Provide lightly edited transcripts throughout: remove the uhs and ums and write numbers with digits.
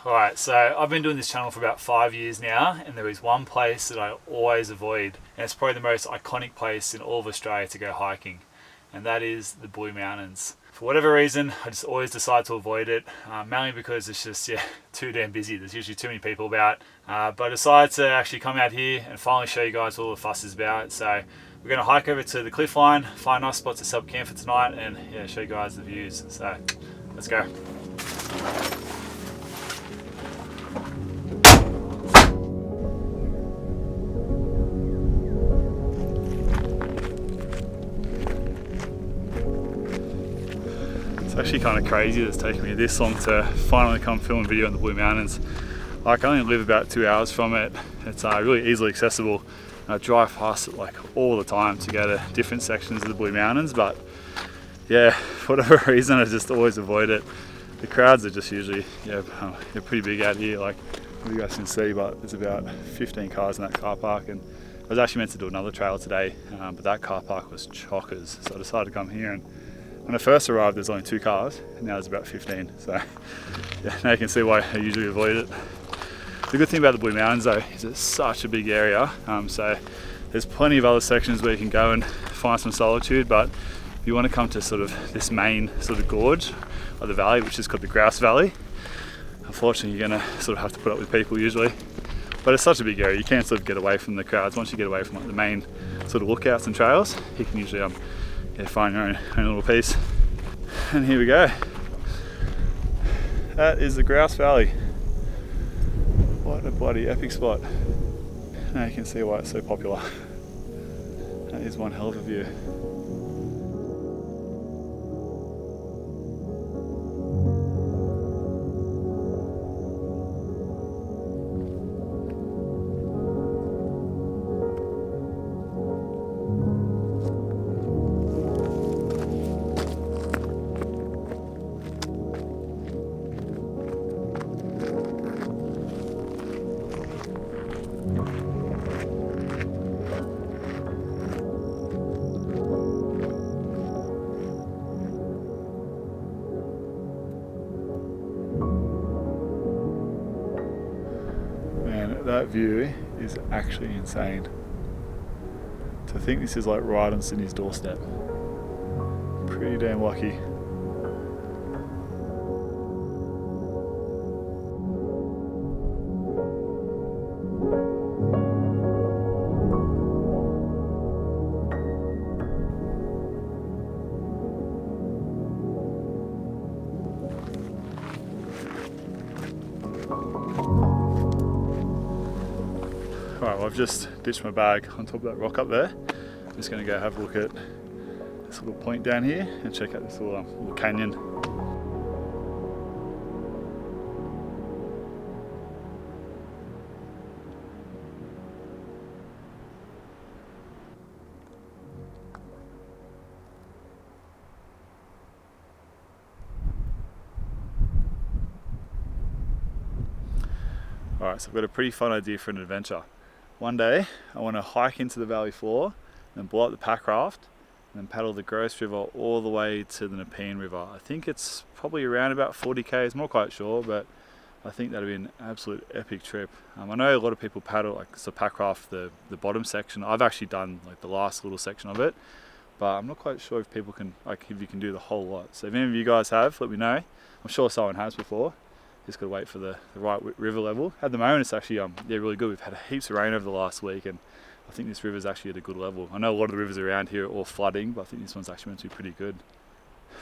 Alright, so I've been doing this channel for about 5 years now, and there is one place that I always avoid, and it's probably the most iconic place in all of Australia to go hiking, and that is the Blue Mountains. For whatever reason, I just always decide to avoid it, mainly because it's just too damn busy. There's usually too many people about, but I decided to actually come out here and finally show you guys what all the fuss is about. So we're going to hike over to the cliff line, find a nice spot to set up camp for tonight, and show you guys the views. So let's go. It's actually kind of crazy that it's taken me this long to finally come film a video in the Blue Mountains. Like, I only live about 2 hours from it. It's really easily accessible. And I drive past it like all the time to go to different sections of the Blue Mountains, but yeah, for whatever reason I just always avoid it. The crowds are just usually they're pretty big out here. Like you guys can see, but there's about 15 cars in that car park, and I was actually meant to do another trail today, but that car park was chockers, so I decided to come here. And when I first arrived, there's only 2 cars, and now there's about 15. So yeah, now you can see why I usually avoid it. The good thing about the Blue Mountains though is it's such a big area, so there's plenty of other sections where you can go and find some solitude, but if you want to come to sort of this main sort of gorge of the valley, which is called the Grouse Valley, unfortunately you're going to sort of have to put up with people usually. But it's such a big area, you can't sort of get away from the crowds. Once you get away from like the main sort of lookouts and trails, you can usually find your own little piece. And here we go. That is the Grouse Valley. What a bloody epic spot. Now you can see why it's so popular. That is one hell of a view. That view is actually insane. To think this is like right on Sydney's doorstep. Pretty damn lucky. Alright, well, I've just ditched my bag on top of that rock up there. I'm just going to go have a look at this little point down here and check out this little canyon. Alright, so I've got a pretty fun idea for an adventure. One day I want to hike into the valley floor and blow up the pack raft and then paddle the Grouse River all the way to the Nepean River. I think it's probably around about 40 k's, I'm not quite sure, but I think that'd be an absolute epic trip. I know a lot of people paddle like the pack raft, the bottom section. I've actually done like the last little section of it, but I'm not quite sure if people can, like, if you can do the whole lot. So if any of you guys have, let me know. I'm sure someone has before. Just got to wait for the right river level. At the moment it's actually really good. We've had heaps of rain over the last week, and I think this river's actually at a good level. I know a lot of the rivers around here are all flooding, but I think this one's actually meant to be pretty good.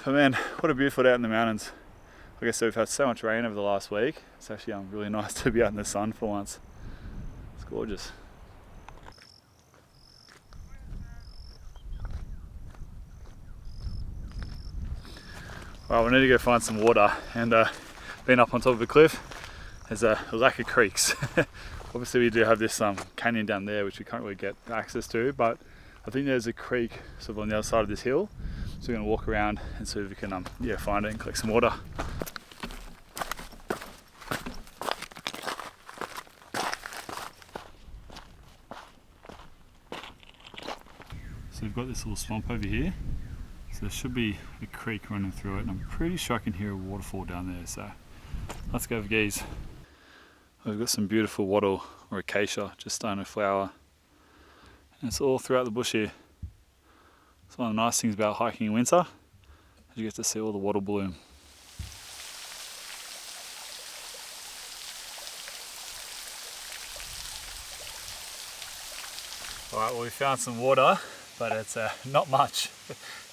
But man, what a beautiful day out in the mountains. Like I said, we've had so much rain over the last week. It's actually really nice to be out in the sun for once. It's gorgeous. Well, we need to go find some water, and being up on top of a cliff, there's a lack of creeks. Obviously we do have this canyon down there which we can't really get access to, but I think there's a creek sort of on the other side of this hill, so we're going to walk around and see if we can find it and collect some water. So we've got this little swamp over here, so there should be a creek running through it, and I'm pretty sure I can hear a waterfall down there, so let's go for geese. We've got some beautiful wattle or acacia just starting to flower. And it's all throughout the bush here. It's one of the nice things about hiking in winter, is you get to see all the wattle bloom. Alright, well we found some water, but it's not much.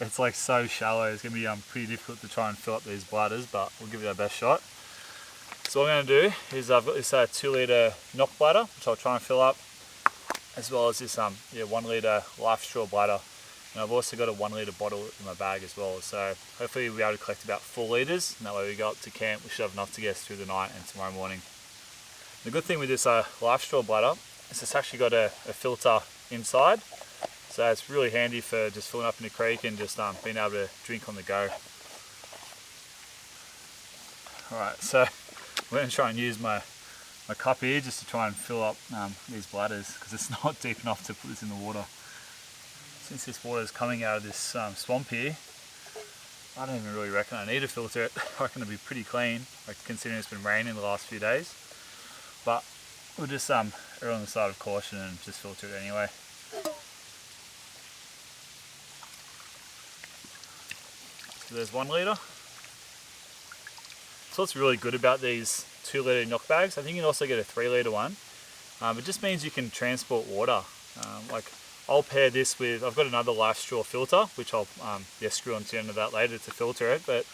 It's like so shallow, it's going to be pretty difficult to try and fill up these bladders, but we'll give it our best shot. So what I'm going to do is I've got this 2 litre knock bladder, which I'll try and fill up, as well as this 1 litre life straw bladder. And I've also got a 1 litre bottle in my bag as well. So hopefully we'll be able to collect about 4 litres, and that way we go up to camp, we should have enough to get us through the night and tomorrow morning. The good thing with this life straw bladder is it's actually got a filter inside. So it's really handy for just filling up in the creek and just being able to drink on the go. Alright, so we're going to try and use my cup here just to try and fill up these bladders, because it's not deep enough to put this in the water. Since this water is coming out of this swamp here, I don't even really reckon I need to filter it. I reckon it'll be pretty clean, like considering it's been raining the last few days. But we'll just err on the side of caution and just filter it anyway. So there's 1 litre. So what's really good about these 2 litre knock bags, I think you can also get a 3 litre one. It just means you can transport water. Like I'll pair this with, I've got another life straw filter, which I'll screw onto the end of that later to filter it. But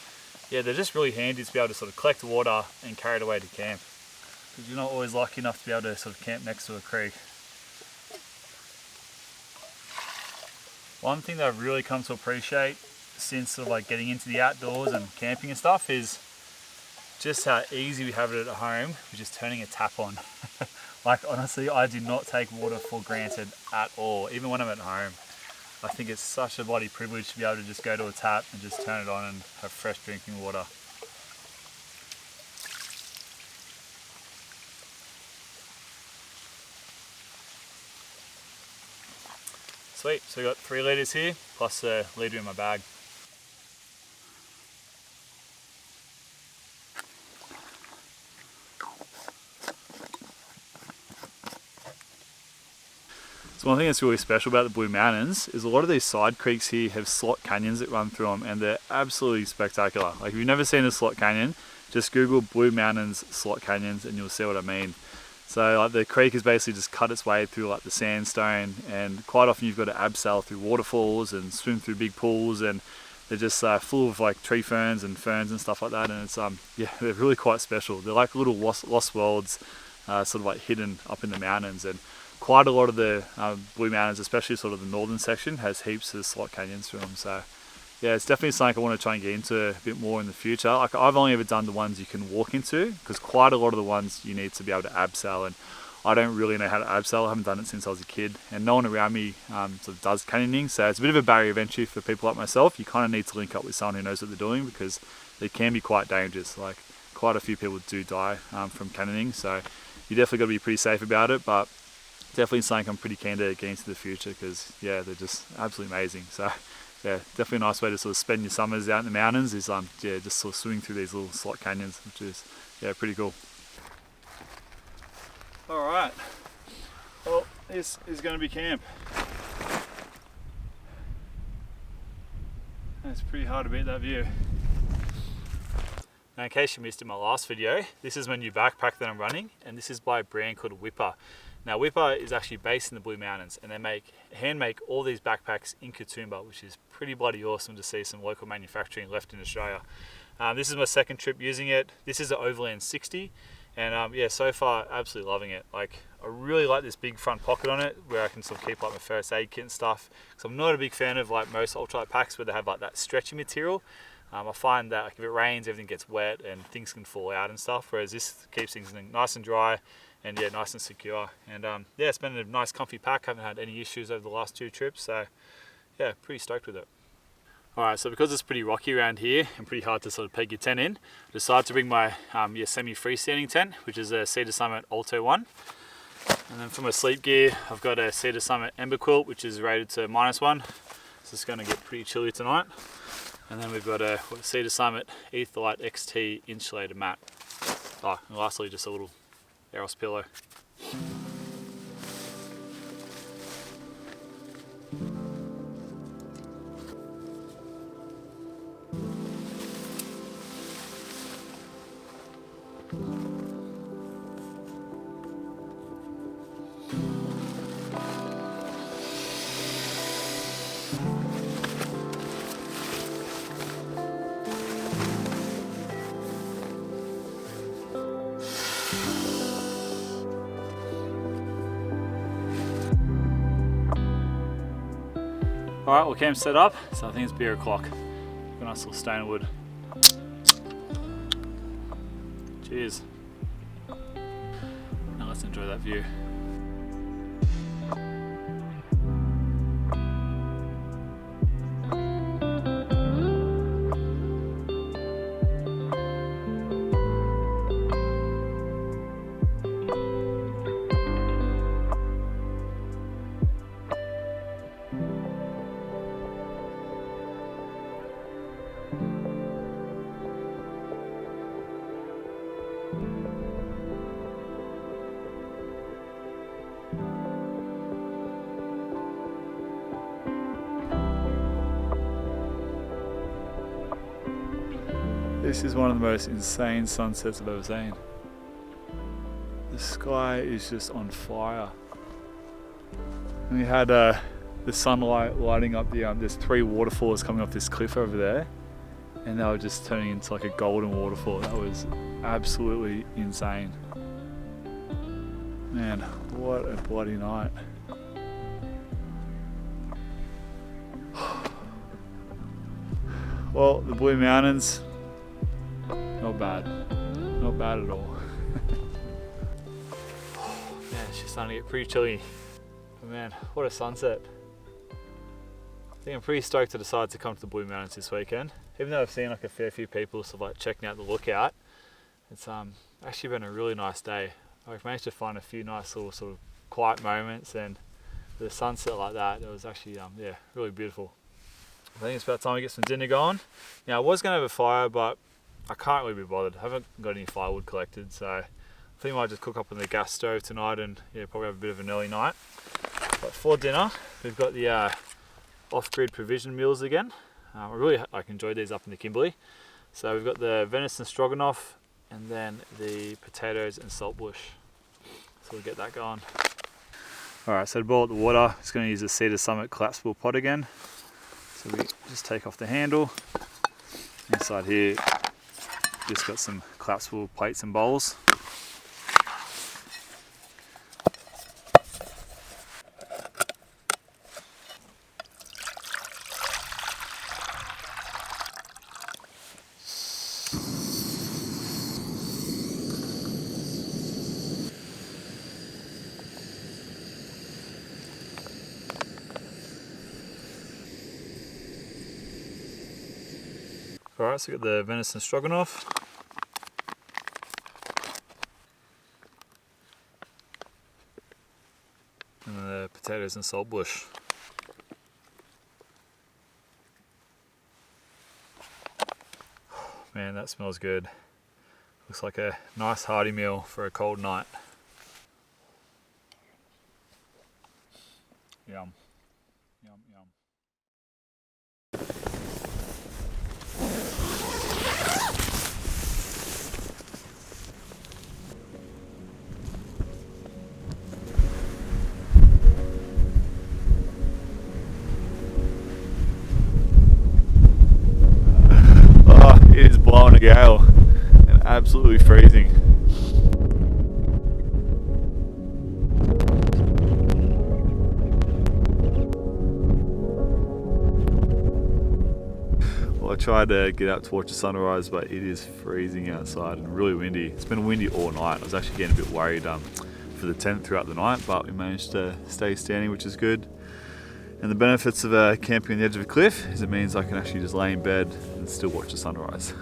yeah, they're just really handy to be able to sort of collect water and carry it away to camp, because you're not always lucky enough to be able to sort of camp next to a creek. One thing that I've really come to appreciate since sort of like getting into the outdoors and camping and stuff is just how easy we have it at home with just turning a tap on. Like honestly, I do not take water for granted at all, even when I'm at home. I think it's such a bloody privilege to be able to just go to a tap and just turn it on and have fresh drinking water. Sweet, so we got 3 litres here, plus a litre in my bag. So one thing that's really special about the Blue Mountains is a lot of these side creeks here have slot canyons that run through them, and they're absolutely spectacular. Like if you've never seen a slot canyon, just Google Blue Mountains slot canyons and you'll see what I mean. So like the creek has basically just cut its way through like the sandstone, and quite often you've got to abseil through waterfalls and swim through big pools, and they're just full of like tree ferns and stuff like that, and it's yeah, they're really quite special. They're like little lost worlds, sort of like hidden up in the mountains. And quite a lot of the Blue Mountains, especially sort of the northern section, has heaps of slot canyons through them. So yeah, it's definitely something I want to try and get into a bit more in the future. Like I've only ever done the ones you can walk into, because quite a lot of the ones you need to be able to abseil, and I don't really know how to abseil. I haven't done it since I was a kid, and no one around me sort of does canyoning, so it's a bit of a barrier of entry for people like myself. You kind of need to link up with someone who knows what they're doing, because they can be quite dangerous. Like quite a few people do die from canyoning, so you definitely got to be pretty safe about it. But definitely something I'm pretty keen to get into the future, because yeah, they're just absolutely amazing. So yeah, definitely a nice way to sort of spend your summers out in the mountains is yeah, just sort of swimming through these little slot canyons, which is yeah, pretty cool. All right, well, this is going to be camp. It's pretty hard to beat that view. Now, in case you missed in my last video, this is my new backpack that I'm running, and this is by a brand called Whippa. Now Whippa is actually based in the Blue Mountains, and they hand make all these backpacks in Katoomba, which is pretty bloody awesome to see some local manufacturing left in Australia. This is my second trip using it. This is an Overland 60, and yeah, so far absolutely loving it. Like I really like this big front pocket on it where I can sort of keep like my first aid kit and stuff, because I'm not a big fan of like most ultralight packs where they have like that stretchy material. I find that like if it rains, everything gets wet and things can fall out and stuff, whereas this keeps things nice and dry and yeah, nice and secure. And yeah, it's been a nice comfy pack. Haven't had any issues over the last 2 trips, so yeah, pretty stoked with it. Alright, so because it's pretty rocky around here and pretty hard to sort of peg your tent in, I decided to bring my semi-freestanding tent, which is a Cedar Summit Alto 1. And then for my sleep gear, I've got a Cedar Summit Ember Quilt, which is rated to -1. So it's going to get pretty chilly tonight. And then we've got a Cedar Summit Etherlight XT insulated mat. Oh, and lastly, just a little Eros pillow. Alright, well, camp's set up, so I think it's beer o'clock. A nice little stain of wood. Cheers. Now let's enjoy that view. This is one of the most insane sunsets I've ever seen. The sky is just on fire. And we had the sunlight lighting up the, there's 3 waterfalls coming off this cliff over there, and they were just turning into like a golden waterfall. That was absolutely insane. Man, what a bloody night. Well, the Blue Mountains, not bad. Not bad at all. Man, it's just starting to get pretty chilly. But man, what a sunset. I think I'm pretty stoked to decide to come to the Blue Mountains this weekend. Even though I've seen like a fair few people sort of like checking out the lookout, it's actually been a really nice day. I've managed to find a few nice little sort of quiet moments, and with a sunset like that, it was actually yeah, really beautiful. I think it's about time we get some dinner going. Now, I was going to have a fire, but I can't really be bothered. I haven't got any firewood collected, so I think I might just cook up on the gas stove tonight and yeah, probably have a bit of an early night. But for dinner, we've got the off-grid provision meals again. I really enjoyed these up in the Kimberley. So we've got the venison stroganoff and then the potatoes and saltbush. So we'll get that going. Alright, so to boil up the water, just going to use the Cedar Summit collapsible pot again. So we just take off the handle. Inside here, just got some collapsible plates and bowls. Alright, so we've got the venison stroganoff. And the potatoes and saltbush. Man, that smells good. Looks like a nice hearty meal for a cold night. Yum. Yum, yum. It is blowing a gale and absolutely freezing. Well, I tried to get out to watch the sunrise, but it is freezing outside and really windy. It's been windy all night. I was actually getting a bit worried for the tent throughout the night, but we managed to stay standing, which is good. And the benefits of camping on the edge of a cliff is it means I can actually just lay in bed and still watch the sunrise.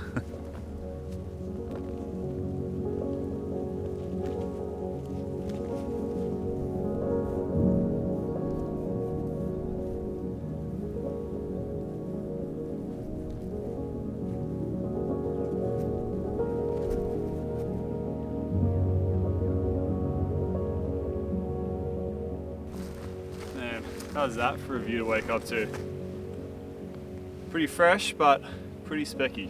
How's that for a view to wake up to? Pretty fresh, but pretty specky.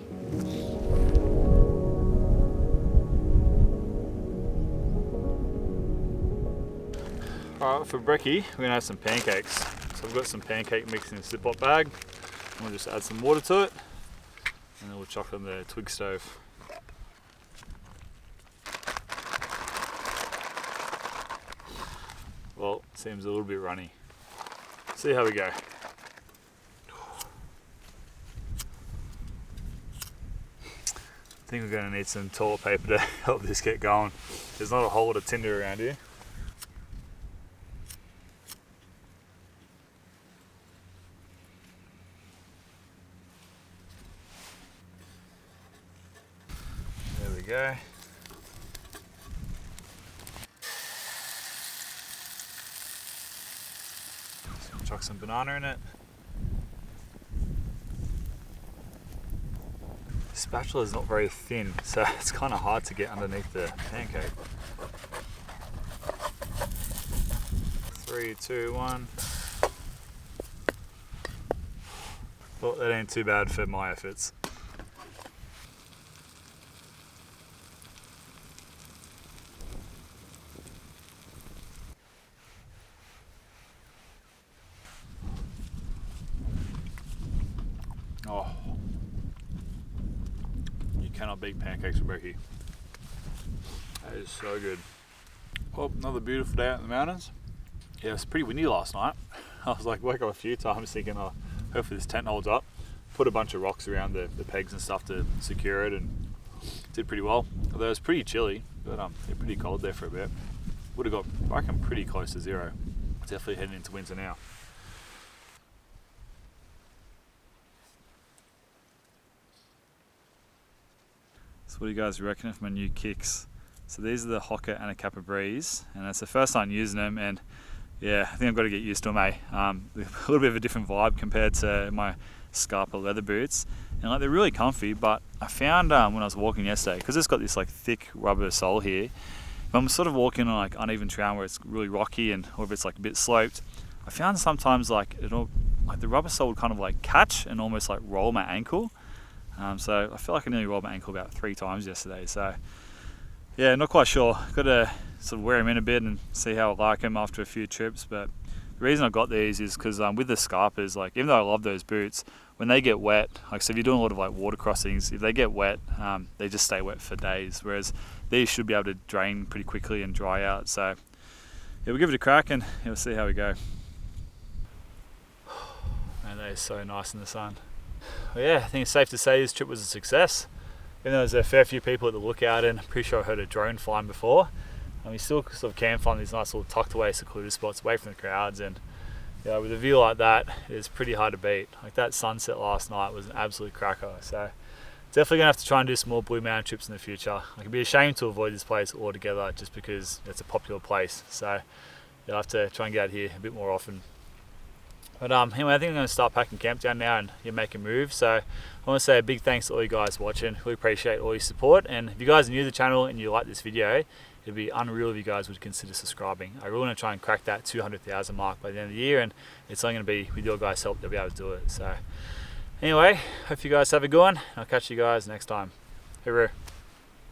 Alright, for brekkie, we're gonna have some pancakes. So I've got some pancake mix in a Ziploc bag. We'll just add some water to it, and then we'll chuck it on the twig stove. Well, seems a little bit runny. See how we go. I think we're going to need some toilet paper to help this get going. There's not a whole lot of tinder around here. There we go. Chuck some banana in it. The spatula is not very thin, so it's kind of hard to get underneath the pancake. 3, 2, 1. Well, that ain't too bad for my efforts. Oh, you cannot beat pancakes with brekkie. That is so good. Well, another beautiful day out in the mountains. Yeah, it was pretty windy last night. I was like, woke up a few times thinking, oh, hopefully this tent holds up. Put a bunch of rocks around the pegs and stuff to secure it, and did pretty well. Although it was pretty chilly, but yeah, pretty cold there for a bit. Would have got, I reckon, pretty close to zero. Definitely heading into winter now. So what do you guys reckon of my new kicks? So these are the Hoka Anacapa Breeze, and it's the first time using them, and yeah, I think I've got to get used to them, a little bit of a different vibe compared to my Scarpa leather boots, and like they're really comfy. But I found when I was walking yesterday, because it's got this like thick rubber sole here, if I'm sort of walking on like uneven terrain where it's really rocky, and or if it's like a bit sloped, I found sometimes like the rubber sole would kind of like catch and almost like roll my ankle. So I feel like I nearly rolled my ankle about 3 times yesterday. So yeah, not quite sure. Got to sort of wear them in a bit and see how I like them after a few trips. But the reason I got these is because with the Scarpas, like even though I love those boots, when they get wet, like so if you're doing a lot of like water crossings, if they get wet, they just stay wet for days. Whereas these should be able to drain pretty quickly and dry out. So yeah, we'll give it a crack and we'll see how we go. Man, that is so nice in the sun. Well, yeah, I think it's safe to say this trip was a success. Even though there's a fair few people at the lookout, and I'm pretty sure I heard a drone flying before, and we still sort of can find these nice little tucked away secluded spots away from the crowds, and yeah, with a view like that, it's pretty hard to beat. Like that sunset last night was an absolute cracker. So definitely gonna have to try and do some more Blue Mountain trips in the future. Like, it'd be a shame to avoid this place altogether just because it's a popular place. So you'll have to try and get out here a bit more often. But anyway, I think I'm going to start packing camp down now and make a move. So I want to say a big thanks to all you guys watching. Really appreciate all your support. And if you guys are new to the channel and you like this video, it'd be unreal if you guys would consider subscribing. I really want to try and crack that 200,000 mark by the end of the year, and it's only going to be with your guys' help that we'll be able to do it. So anyway, hope you guys have a good one. I'll catch you guys next time. Hooroo.